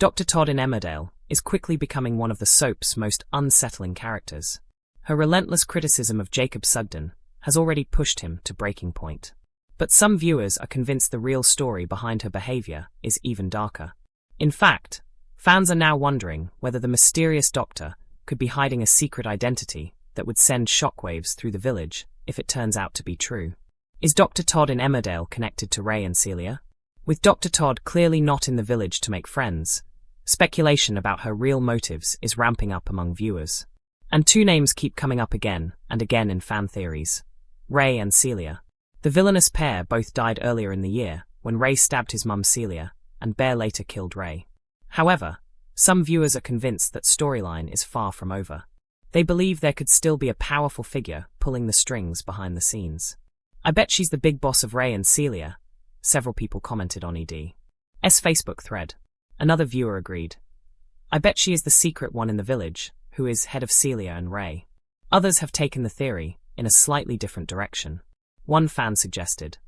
Dr. Todd in Emmerdale is quickly becoming one of the soap's most unsettling characters. Her relentless criticism of Jacob Sugden has already pushed him to breaking point. But some viewers are convinced the real story behind her behavior is even darker. In fact, fans are now wondering whether the mysterious doctor could be hiding a secret identity that would send shockwaves through the village if it turns out to be true. Is Dr. Todd in Emmerdale connected to Ray and Celia? With Dr. Todd clearly not in the village to make friends, speculation about her real motives is ramping up among viewers. And two names keep coming up again and again in fan theories: Ray and Celia. The villainous pair both died earlier in the year when Ray stabbed his mum Celia and Bear later killed Ray. However, some viewers are convinced that storyline is far from over. They believe there could still be a powerful figure pulling the strings behind the scenes. "I bet she's the big boss of Ray and Celia," several people commented on ED's Facebook thread. Another viewer agreed. "I bet she is the secret one in the village, who is head of Celia and Ray." Others have taken the theory in a slightly different direction. One fan suggested,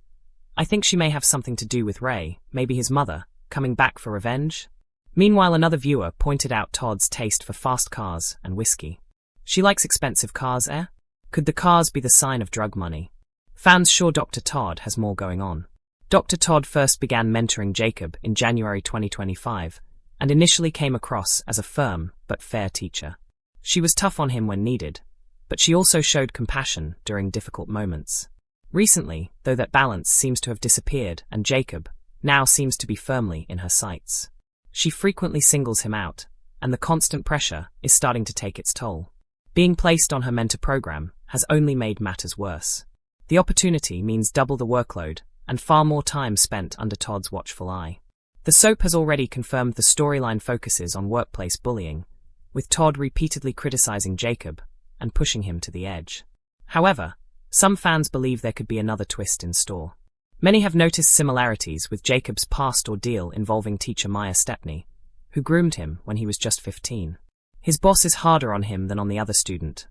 "I think she may have something to do with Ray, maybe his mother, coming back for revenge." Meanwhile, another viewer pointed out Todd's taste for fast cars and whiskey. "She likes expensive cars, eh? Could the cars be the sign of drug money?" Fans sure Dr. Todd has more going on. Dr. Todd first began mentoring Jacob in January 2025 and initially came across as a firm but fair teacher. She was tough on him when needed, but she also showed compassion during difficult moments. Recently, though, that balance seems to have disappeared and Jacob now seems to be firmly in her sights. She frequently singles him out, and the constant pressure is starting to take its toll. Being placed on her mentor program has only made matters worse. The opportunity means double the workload and far more time spent under Todd's watchful eye. The soap has already confirmed the storyline focuses on workplace bullying, with Todd repeatedly criticizing Jacob and pushing him to the edge. However, some fans believe there could be another twist in store. Many have noticed similarities with Jacob's past ordeal involving teacher Maya Stepney, who groomed him when he was just 15. "His boss is harder on him than on the other student,"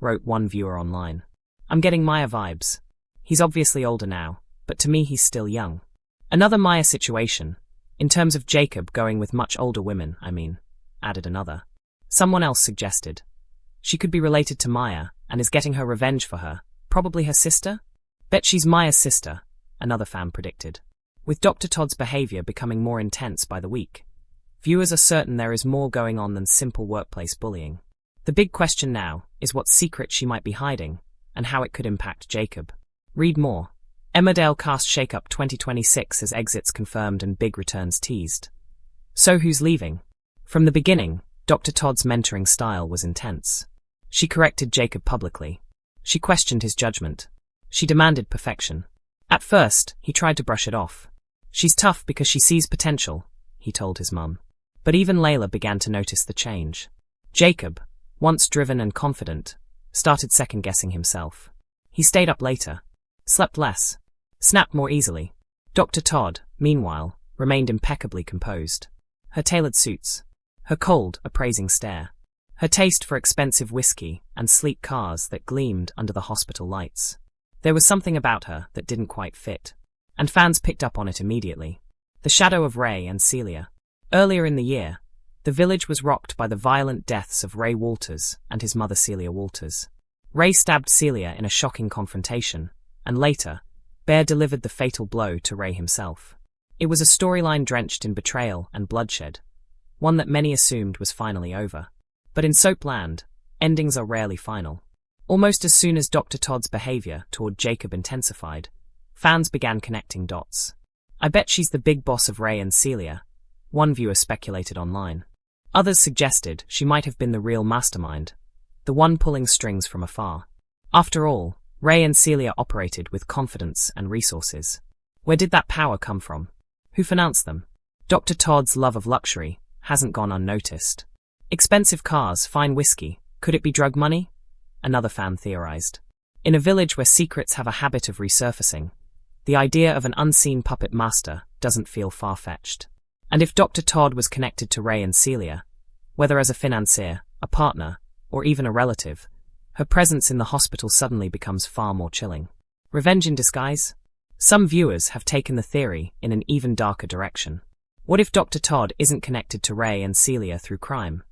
wrote one viewer online. "I'm getting Maya vibes. He's obviously older now, but to me he's still young." Another Maya situation, in terms of Jacob going with much older women, added another. Someone else suggested, "She could be related to Maya and is getting her revenge for her, probably her sister? Bet she's Maya's sister," another fan predicted. With Dr. Todd's behavior becoming more intense by the week, viewers are certain there is more going on than simple workplace bullying. The big question now is what secret she might be hiding and how it could impact Jacob. Read more. Emmerdale cast shakeup 2026 as exits confirmed and big returns teased. So who's leaving? From the beginning, Dr. Todd's mentoring style was intense. She corrected Jacob publicly. She questioned his judgment. She demanded perfection. At first, he tried to brush it off. "She's tough because she sees potential," he told his mum. But even Layla began to notice the change. Jacob, once driven and confident, started second-guessing himself. He stayed up later, slept less, snapped more easily. Dr. Todd, meanwhile, remained impeccably composed. Her tailored suits, her cold, appraising stare, her taste for expensive whiskey and sleek cars that gleamed under the hospital lights. There was something about her that didn't quite fit, and fans picked up on it immediately. The shadow of Ray and Celia. Earlier in the year, the village was rocked by the violent deaths of Ray Walters and his mother Celia Walters. Ray stabbed Celia in a shocking confrontation, and later, Bear delivered the fatal blow to Ray himself. It was a storyline drenched in betrayal and bloodshed, one that many assumed was finally over. But in soapland, endings are rarely final. Almost as soon as Dr. Todd's behavior toward Jacob intensified, fans began connecting dots. "I bet she's the big boss of Ray and Celia," one viewer speculated online. Others suggested she might have been the real mastermind, the one pulling strings from afar. After all, Ray and Celia operated with confidence and resources. Where did that power come from? Who financed them? Dr. Todd's love of luxury hasn't gone unnoticed. Expensive cars, fine whiskey, could it be drug money? Another fan theorized. In a village where secrets have a habit of resurfacing, the idea of an unseen puppet master doesn't feel far-fetched. And if Dr. Todd was connected to Ray and Celia, whether as a financier, a partner, or even a relative, her presence in the hospital suddenly becomes far more chilling. Revenge in disguise? Some viewers have taken the theory in an even darker direction. What if Dr. Todd isn't connected to Ray and Celia through crime,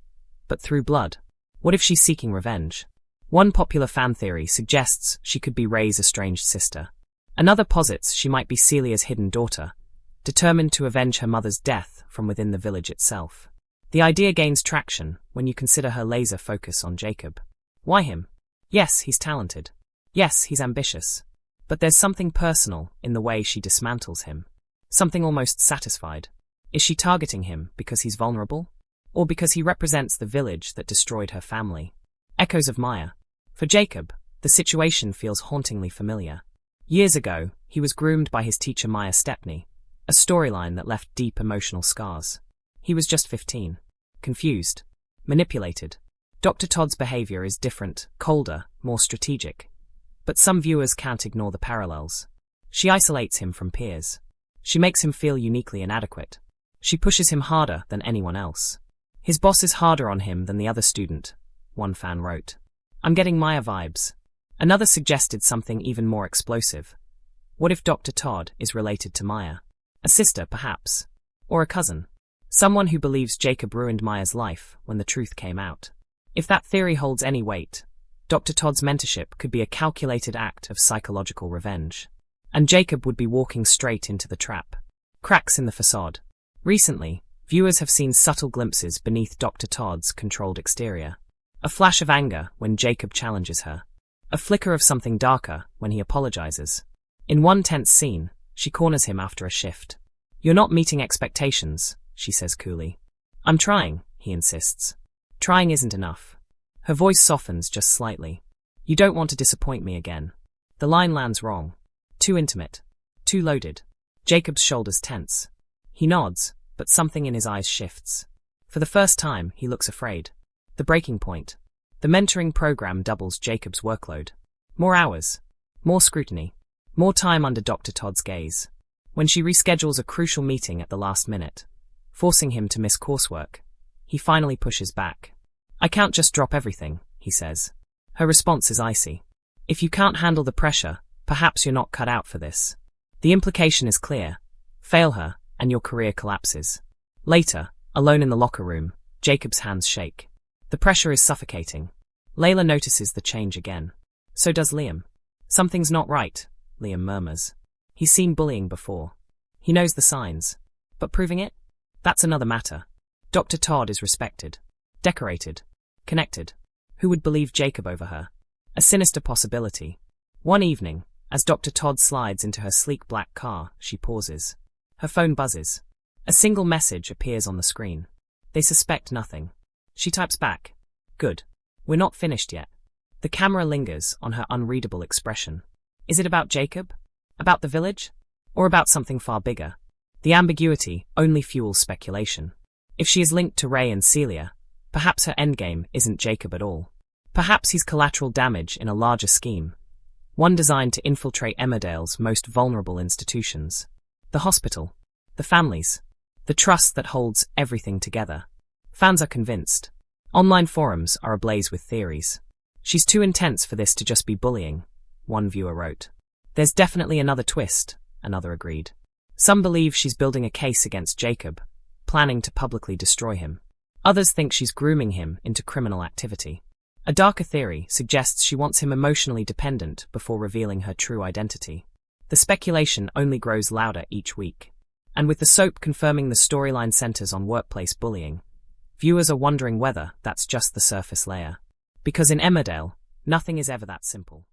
but through blood? What if she's seeking revenge? One popular fan theory suggests she could be Ray's estranged sister. Another posits she might be Celia's hidden daughter, determined to avenge her mother's death from within the village itself. The idea gains traction when you consider her laser focus on Jacob. Why him? Yes, he's talented. Yes, he's ambitious. But there's something personal in the way she dismantles him. Something almost satisfied. Is she targeting him because he's vulnerable? Or because he represents the village that destroyed her family? Echoes of Maya. For Jacob, the situation feels hauntingly familiar. Years ago, he was groomed by his teacher Maya Stepney, a storyline that left deep emotional scars. He was just 15. Confused. Manipulated. Dr. Todd's behavior is different, colder, more strategic. But some viewers can't ignore the parallels. She isolates him from peers. She makes him feel uniquely inadequate. She pushes him harder than anyone else. His boss is harder on him than the other student, one fan wrote. I'm getting Maya vibes. Another suggested something even more explosive. What if Dr. Todd is related to Maya? A sister, perhaps. Or a cousin. Someone who believes Jacob ruined Maya's life when the truth came out. If that theory holds any weight, Dr. Todd's mentorship could be a calculated act of psychological revenge. And Jacob would be walking straight into the trap. Cracks in the facade. Recently, viewers have seen subtle glimpses beneath Dr. Todd's controlled exterior. A flash of anger when Jacob challenges her. A flicker of something darker when he apologizes. In one tense scene, she corners him after a shift. You're not meeting expectations, she says coolly. I'm trying, he insists. Trying isn't enough. Her voice softens just slightly. You don't want to disappoint me again. The line lands wrong. Too intimate. Too loaded. Jacob's shoulders tense. He nods, but something in his eyes shifts. For the first time, he looks afraid. The breaking point. The mentoring program doubles Jacob's workload. More hours. More scrutiny. More time under Dr. Todd's gaze. When she reschedules a crucial meeting at the last minute, forcing him to miss coursework, he finally pushes back. I can't just drop everything, he says. Her response is icy. If you can't handle the pressure, perhaps you're not cut out for this. The implication is clear. Fail her, and your career collapses. Later, alone in the locker room, Jacob's hands shake. The pressure is suffocating. Layla notices the change again. So does Liam. Something's not right, Liam murmurs. He's seen bullying before. He knows the signs. But proving it? That's another matter. Dr. Todd is respected. Decorated. Connected. Who would believe Jacob over her? A sinister possibility. One evening, as Dr. Todd slides into her sleek black car, she pauses. Her phone buzzes. A single message appears on the screen. They suspect nothing. She types back. Good. We're not finished yet. The camera lingers on her unreadable expression. Is it about Jacob? About the village? Or about something far bigger? The ambiguity only fuels speculation. If she is linked to Ray and Celia, perhaps her endgame isn't Jacob at all. Perhaps he's collateral damage in a larger scheme. One designed to infiltrate Emmerdale's most vulnerable institutions. The hospital. The families. The trust that holds everything together. Fans are convinced. Online forums are ablaze with theories. She's too intense for this to just be bullying, one viewer wrote. There's definitely another twist, another agreed. Some believe she's building a case against Jacob, planning to publicly destroy him. Others think she's grooming him into criminal activity. A darker theory suggests she wants him emotionally dependent before revealing her true identity. The speculation only grows louder each week. And with the soap confirming the storyline centers on workplace bullying, viewers are wondering whether that's just the surface layer. Because in Emmerdale, nothing is ever that simple.